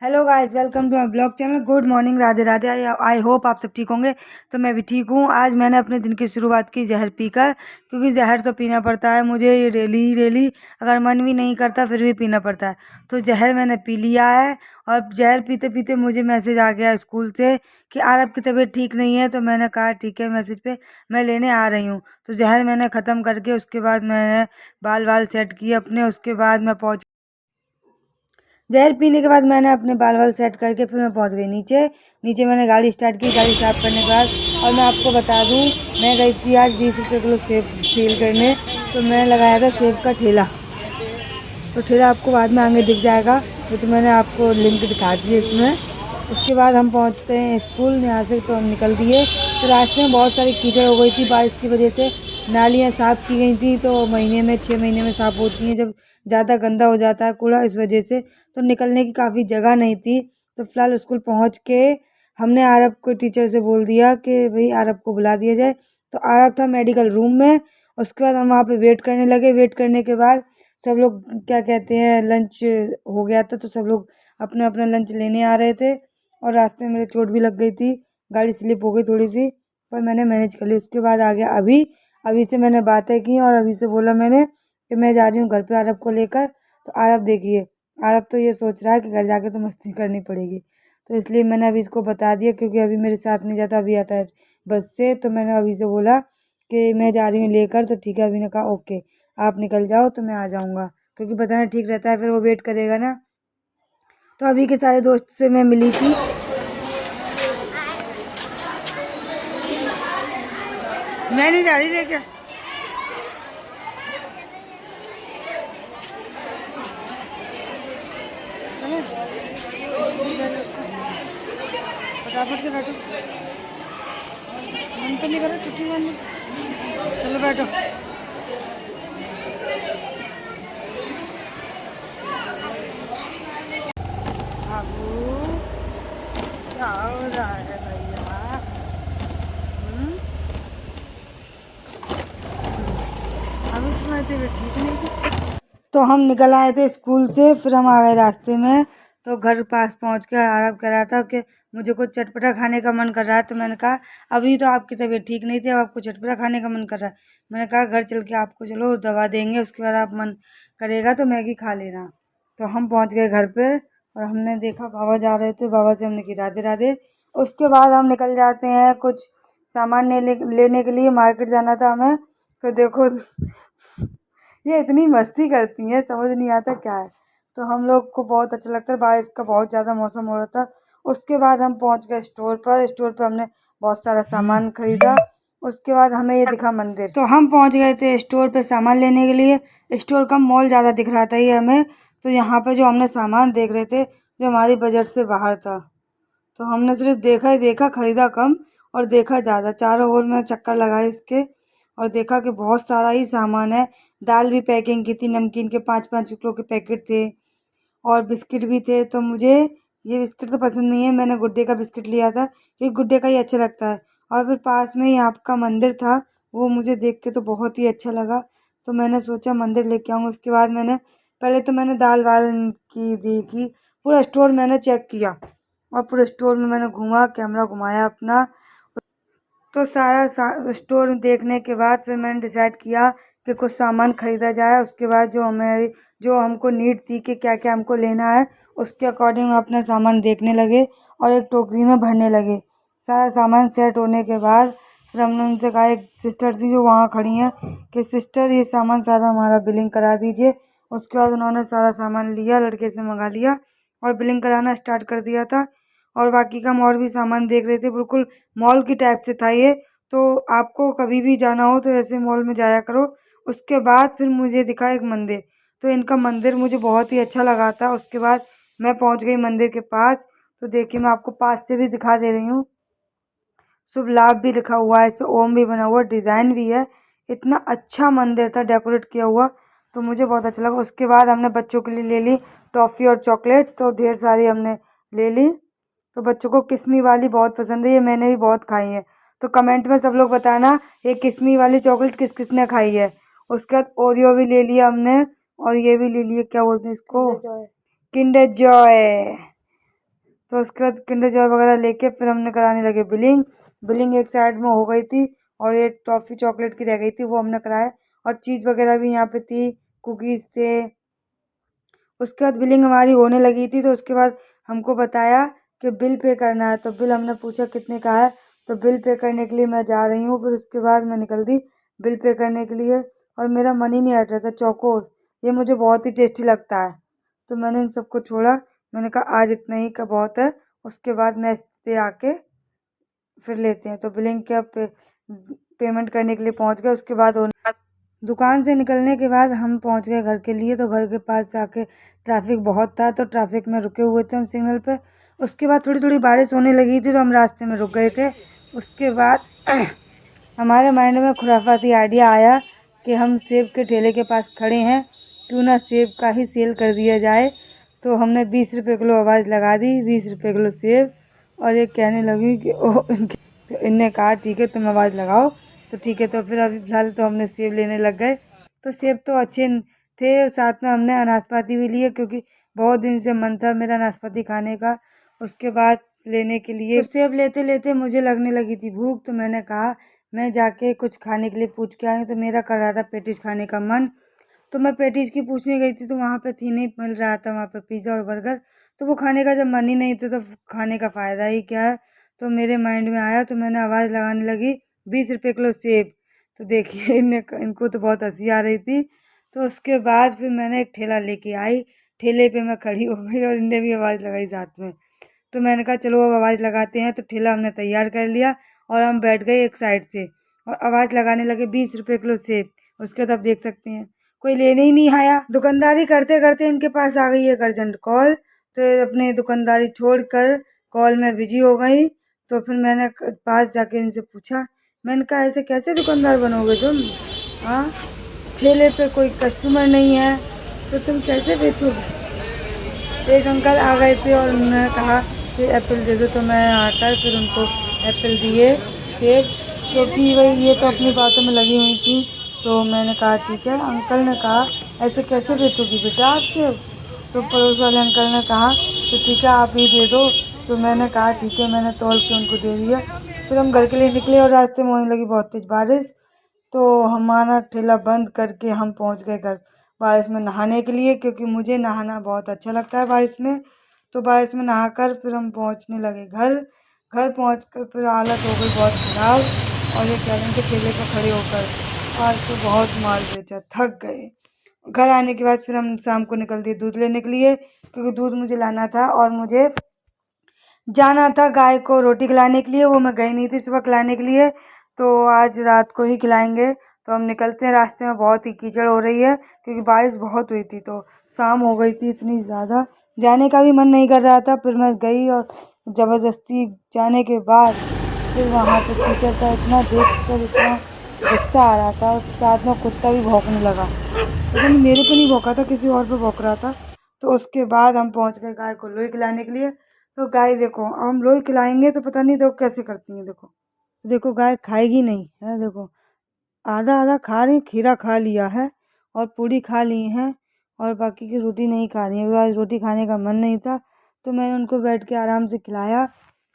Hello guys, welcome to my blog channel. Good morning, Radhe Radhe. I hope आप सब ठीक होंगे। तो मैं भी ठीक हूँ। आज मैंने अपने दिन की शुरुआत की जहर पीकर, क्योंकि जहर तो पीना पड़ता है मुझे ये डेली डेली। अगर मन भी नहीं करता फिर भी पीना पड़ता है। तो जहर मैंने पी लिया है। और जहर पीते पीते मुझे मैसेज आ गया स्कूल से कि आरब की तबीयत ठीक नहीं है। तो मैंने कहा ठीक है, मैसेज पे मैं लेने आ रही हूँ। तो जहर मैंने ख़त्म करके उसके बाद मैंने बाल वाल सेट किए अपने। उसके बाद मैं पहुँच जहर पीने के बाद मैंने अपने बाल वाल सेट करके फिर मैं पहुंच गई नीचे। नीचे मैंने गाड़ी स्टार्ट की, गाड़ी स्टार्ट करने के बाद और मैं आपको बता दूं, मैं गई थी आज 20 रुपये किलो सेब सेल करने। तो मैंने लगाया था सेब का ठेला। तो ठेला आपको बाद में आगे दिख जाएगा, तो मैंने आपको लिंक दिखा दी है इसमें। उसके बाद हम पहुंचते हैं स्कूल। यहाँ से तो हम निकल दिए। तो रास्ते में बहुत सारी कीचड़ हो गई थी बारिश की वजह से। नालियाँ साफ़ की गई थी। तो महीने में 6 महीने में साफ़ होती हैं जब ज़्यादा गंदा हो जाता है कूड़ा, इस वजह से। तो निकलने की काफ़ी जगह नहीं थी। तो फिलहाल स्कूल पहुँच के हमने आरब को टीचर से बोल दिया कि भाई आरब को बुला दिया जाए। तो आरब था मेडिकल रूम में। उसके बाद हम वहाँ पे वेट करने लगे। वेट करने के बाद सब लोग क्या कहते हैं, लंच हो गया था। तो सब लोग अपना अपना लंच लेने आ रहे थे। और रास्ते में मेरे चोट भी लग गई थी, गाड़ी स्लिप हो गई थोड़ी सी, पर मैंने मैनेज कर ली। उसके बाद आ गया अभी। अभी से मैंने बातें की और अभी से बोला मैंने कि मैं जा रही हूँ घर पे आरब को लेकर। तो आरब देखिए, आरब तो ये सोच रहा है कि घर जाके तो मस्ती करनी पड़ेगी। तो इसलिए मैंने अभी इसको बता दिया, क्योंकि अभी मेरे साथ नहीं जाता, अभी आता है बस से। तो मैंने अभी से बोला कि मैं जा रही हूँ लेकर। तो ठीक है, अभी ने कहा ओके आप निकल जाओ तो मैं आ जाऊँगा, क्योंकि बताना ठीक रहता है, फिर वो वेट करेगा ना। तो अभी के सारे दोस्त से मैं मिली थी। मैं नहीं जा रही लेके। चलो फटाफट से बैठो, मन तो नहीं करो छुट्टी करने। चलो बैठो। बाबू क्या हो रहा है भैया? हम्म? अभी तुम्हारी तबीयत ठीक नहीं थी। तो हम निकल आए थे स्कूल से, फिर हम आ गए रास्ते में। तो घर पास पहुंच के आराम कर रहा था कि मुझे कुछ चटपटा खाने का मन कर रहा है। तो मैंने कहा अभी तो आपकी तबीयत ठीक नहीं थी, अब आपको चटपटा खाने का मन कर रहा है। मैंने कहा घर चल के आपको चलो दवा देंगे, उसके बाद आप मन करेगा तो मैगी खा लेना। तो हम पहुंच गए घर पर और हमने देखा बाबा जा रहे थे, बाबा से हमने की राधे राधे। उसके बाद हम निकल जाते हैं कुछ सामान लेने के लिए, मार्केट जाना था हमें। तो देखो ये इतनी मस्ती करती हैं, समझ नहीं आता क्या है। तो हम लोग को बहुत अच्छा लगता है, बारिश का बहुत ज़्यादा मौसम हो रहा था। उसके बाद हम पहुंच गए स्टोर पर। स्टोर पर हमने बहुत सारा सामान खरीदा। उसके बाद हमें ये दिखा मंदिर। तो हम पहुंच गए थे स्टोर पे सामान लेने के लिए। स्टोर का मॉल ज़्यादा दिख रहा था ये हमें। तो यहाँ पे जो हमने सामान देख रहे थे, जो हमारी बजट से बाहर था। तो हमने सिर्फ देखा ही देखा, खरीदा कम और देखा ज़्यादा। चारों ओर में चक्कर लगाए इसके और देखा कि बहुत सारा ही सामान है। दाल भी पैकिंग की थी, नमकीन के 5-5 किलो के पैकेट थे और बिस्किट भी थे। तो मुझे ये बिस्किट तो पसंद नहीं है, मैंने गुड्डे का बिस्किट लिया था, क्योंकि गुड्डे का ही अच्छा लगता है। और फिर पास में ही आपका मंदिर था, वो मुझे देख के तो बहुत ही अच्छा लगा। तो मैंने सोचा मंदिर लेके आऊँगा। उसके बाद मैंने पहले तो मैंने दाल वाल की देखी, पूरा स्टोर मैंने चेक किया और पूरे स्टोर में मैंने घूमा, कैमरा घुमाया अपना। तो सारा स्टोर देखने के बाद फिर मैंने डिसाइड किया कि कुछ सामान ख़रीदा जाए। उसके बाद जो हमको नीड थी कि क्या क्या हमको लेना है, उसके अकॉर्डिंग हम अपना सामान देखने लगे और एक टोकरी में भरने लगे। सारा सामान सेट होने के बाद फिर हमने उनसे कहा, एक सिस्टर थी जो वहाँ खड़ी हैं, कि सिस्टर ये सामान सारा हमारा बिलिंग करा दीजिए। उसके बाद उन्होंने सारा सामान लिया, लड़के से मंगा लिया और बिलिंग कराना स्टार्ट कर दिया था। और बाकी का हम और भी सामान देख रहे थे, बिल्कुल मॉल की टाइप से था ये। तो आपको कभी भी जाना हो तो ऐसे मॉल में जाया करो। उसके बाद फिर मुझे दिखा एक मंदिर। तो इनका मंदिर मुझे बहुत ही अच्छा लगा था। उसके बाद मैं पहुंच गई मंदिर के पास। तो देखिए मैं आपको पास से भी दिखा दे रही हूँ। शुभ लाभ भी लिखा हुआ है, इस पे ओम भी बना हुआ, डिज़ाइन भी है। इतना अच्छा मंदिर था डेकोरेट किया हुआ, तो मुझे बहुत अच्छा लगा। उसके बाद हमने बच्चों के लिए ले ली टॉफ़ी और चॉकलेट, तो ढेर सारी हमने ले ली। तो बच्चों को किस्मी वाली बहुत पसंद है, ये मैंने भी बहुत खाई है। तो कमेंट में सब लोग बताना ये किस्मी वाली चॉकलेट किस किस ने खाई है। उसके बाद ओरियो भी ले लिया हमने और ये भी ले लिए, क्या बोलते हैं इसको, किंडर जॉय। तो उसके बाद किंडर जॉय वगैरह लेके फिर हमने कराने लगे बिलिंग। बिलिंग एक साइड में हो गई थी और एक टॉफ़ी चॉकलेट की रह गई थी, वो हमने कराया। और चीज़ वगैरह भी यहाँ पे थी, कुकीज़ थे। उसके बाद बिलिंग हमारी होने लगी थी, तो उसके बाद हमको बताया कि बिल पे करना है। तो बिल हमने पूछा कितने का है, तो बिल पे करने के लिए मैं जा रही हूँ। फिर उसके बाद मैं निकल दी बिल पे करने के लिए, और मेरा मन ही नहीं हट रहा था। चोकोस ये मुझे बहुत ही टेस्टी लगता है, तो मैंने इन सबको छोड़ा। मैंने कहा आज इतना ही का बहुत है, उसके बाद नेक्स्ट डे आके फिर लेते हैं। तो बिलिंग का पेमेंट करने के लिए पहुंच गए। उसके बाद दुकान से निकलने के बाद हम पहुंच गए घर के लिए। तो घर के पास जाके ट्रैफिक बहुत था, तो ट्रैफिक में रुके हुए थे हम सिग्नल पे। उसके बाद थोड़ी थोड़ी बारिश होने लगी थी, तो हम रास्ते में रुक गए थे। उसके बाद हमारे माइंड में खुराफाती आइडिया आया कि हम सेब के ठेले के पास खड़े हैं, क्यों ना सेब का ही सेल कर दिया जाए। तो हमने 20 रुपये किलो आवाज़ लगा दी, 20 रुपये किलो सेब। और ये कहने लगी कि तो इनने कहा ठीक है तुम आवाज़ लगाओ, तो ठीक है। तो फिर अभी फिलहाल तो हमने सेब लेने लग गए। तो सेब तो अच्छे थे, साथ में हमने अनाशपाती भी लिए, क्योंकि बहुत दिन से मन था मेरा नाशपाती खाने का। उसके बाद लेने के लिए तो सेब लेते लेते मुझे लगने लगी थी भूख, तो मैंने कहा मैं जाके कुछ खाने के लिए पूछ के आई। तो मेरा कर रहा था पेटीज खाने का मन, तो मैं पेटीज की पूछने गई थी, तो वहाँ पे थी नहीं, मिल रहा था वहाँ पे पिज़्ज़ा और बर्गर। तो वो खाने का जब मन ही नहीं था, तो खाने का फ़ायदा ही क्या है। तो मेरे माइंड में आया, तो मैंने आवाज़ लगाने लगी 20 रुपये किलो सेब। तो देखिए इनको तो बहुत हंसी आ रही थी। तो उसके बाद फिर मैंने एक ठेला लेके आई, ठेले पे मैं खड़ी हो गई और इनने भी आवाज़ लगाई साथ में। तो मैंने कहा चलो अब आवाज़ लगाते हैं। तो ठेला हमने तैयार कर लिया और हम बैठ गए एक साइड से और आवाज़ लगाने लगे 20 रुपये किलो सेब। उसके बाद आप देख सकते हैं कोई लेने ही नहीं आया। दुकानदारी करते करते इनके पास आ गई एक अर्जेंट कॉल, तो ये अपनी दुकानदारी छोड़कर कॉल में बिजी हो गई। तो फिर मैंने पास जाके इनसे पूछा, मैंने कहा ऐसे कैसे दुकानदार बनोगे तुम? हाँ, ठेले पे कोई कस्टमर नहीं है तो तुम कैसे बेचोगे? एक अंकल आ गए थे और उन्होंने कहा कि एप्पल दे दो, तो मैं आकर फिर उनको एप्पल दिए, सेब, क्योंकि वही ये तो अपनी बातों में लगी हुई थी। तो मैंने कहा ठीक है। अंकल ने कहा ऐसे कैसे बेचोगी बेटा आप सेब? तो पड़ोस वाले अंकल ने कहा तो ठीक है आप ही दे दो। तो मैंने कहा ठीक है, मैंने तौल के उनको दे दिया। फिर हम घर के लिए निकले और रास्ते में होने लगी बहुत तेज़ बारिश, तो हमारा ठेला बंद करके हम पहुंच गए घर बारिश में नहाने के लिए, क्योंकि मुझे नहाना बहुत अच्छा लगता है बारिश में। तो बारिश में नहाकर फिर हम पहुंचने लगे घर। घर पहुंचकर फिर हालत हो गई बहुत ख़राब, और ये कह रहे हैं कि ठेले पर खड़े होकर आज तो बहुत माल बेचा, थक गए। घर आने के बाद फिर हम शाम को निकल दिए दूध लेने के लिए, क्योंकि दूध मुझे लाना था और मुझे जाना था गाय को रोटी खिलाने के लिए। वो मैं गई नहीं थी सुबह खिलाने के लिए, तो आज रात को ही खिलाएंगे। तो हम निकलते हैं, रास्ते में बहुत ही कीचड़ हो रही है क्योंकि बारिश बहुत हुई थी। तो शाम हो गई थी इतनी ज़्यादा, जाने का भी मन नहीं कर रहा था। फिर मैं गई और ज़बरदस्ती जाने के बाद फिर वहाँ पे कीचड़ था, इतना देख कर इतना गुस्सा आ रहा था। और साथ में कुत्ता भी भौंकने लगा, लेकिन मेरे पे नहीं भौंका था, किसी और पे भौंक रहा था। तो उसके बाद हम पहुँच गए गाय को लोई खिलाने के लिए। तो गाय देखो, अब हम लोई खिलाएंगे तो पता नहीं देखो कैसे करती हैं। देखो देखो गाय खाएगी नहीं है, देखो आधा आधा खा रही, खीरा खा लिया है और पूड़ी खा ली हैं, और बाकी की रोटी नहीं खा रही है। तो आज रोटी खाने का मन नहीं था, तो मैंने उनको बैठ के आराम से खिलाया।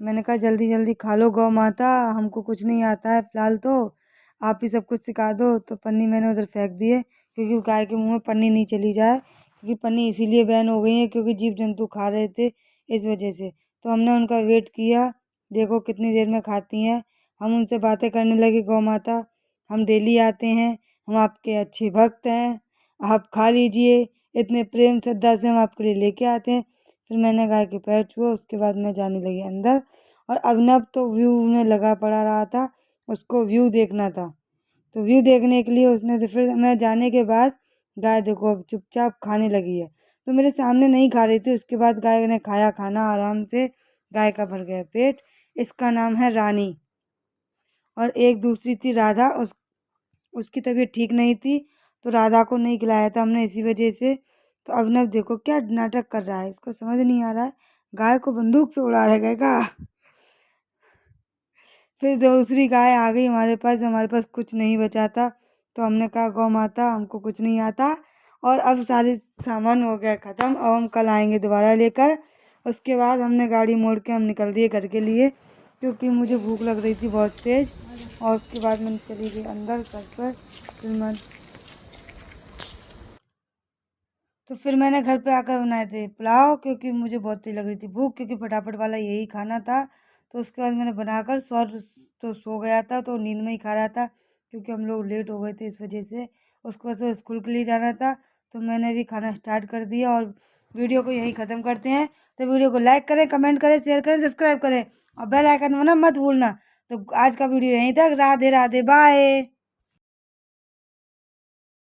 मैंने कहा जल्दी जल्दी खा लो गौ माता, हमको कुछ नहीं आता है फिलहाल, तो आप ही सब कुछ सिखा दो। तो पन्नी मैंने उधर फेंक दिए, क्योंकि गाय के मुँह में पन्नी नहीं चली जाए, क्योंकि पन्नी इसीलिए बैन हो गई है क्योंकि जीव जंतु खा रहे थे, इस वजह से। तो हमने उनका वेट किया, देखो कितनी देर में खाती हैं। हम उनसे बातें करने लगे, गौ माता हम डेली आते हैं, हम आपके अच्छे भक्त हैं, आप खा लीजिए, इतने प्रेम श्रद्धा से हम आपके लिए लेके आते हैं। फिर मैंने गाय के पैर छुए, उसके बाद मैं जाने लगी अंदर। और अभिनव तो व्यू में लगा पड़ा रहा था, उसको व्यू देखना था। तो व्यू देखने के लिए उसने, तो फिर मैं जाने के बाद गाय देखो अब चुपचाप खाने लगी है। तो मेरे सामने नहीं खा रही थी, उसके बाद गाय ने खाया खाना आराम से, गाय का भर गया पेट। इसका नाम है रानी। और एक दूसरी थी राधा, उसकी तबीयत ठीक नहीं थी, तो राधा को नहीं खिलाया था हमने इसी वजह से। तो अभिनव देखो क्या नाटक कर रहा है, इसको समझ नहीं आ रहा है, गाय को बंदूक से उड़ा रहेगा। फिर दूसरी गाय आ गई हमारे पास कुछ नहीं बचा था। तो हमने कहा गौ माता हमको कुछ नहीं आता और अब सारे सामान हो गया ख़त्म, अब हम कल आएंगे दोबारा लेकर। उसके बाद हमने गाड़ी मोड़ के हम निकल दिए घर के लिए, क्योंकि मुझे भूख लग रही थी बहुत तेज़। और उसके बाद मैंने चली गई अंदर घर पर। फिर मैंने घर पे आकर बनाए थे पुलाव, क्योंकि मुझे बहुत तेज लग रही थी भूख, क्योंकि फटाफट वाला यही खाना था। तो उसके बाद मैंने बनाकर तो सो गया था, तो नींद में ही खा रहा था, क्योंकि हम लोग लेट हो गए थे इस वजह से। उसके बाद स्कूल के लिए जाना था, तो मैंने भी खाना स्टार्ट कर दिया। और वीडियो को यहीं ख़त्म करते हैं। तो वीडियो को लाइक करें, कमेंट करें, शेयर करें, सब्सक्राइब करें और बेल आइकन दबाना मत भूलना। तो आज का वीडियो यहीं तक। राधे राधे, बाय।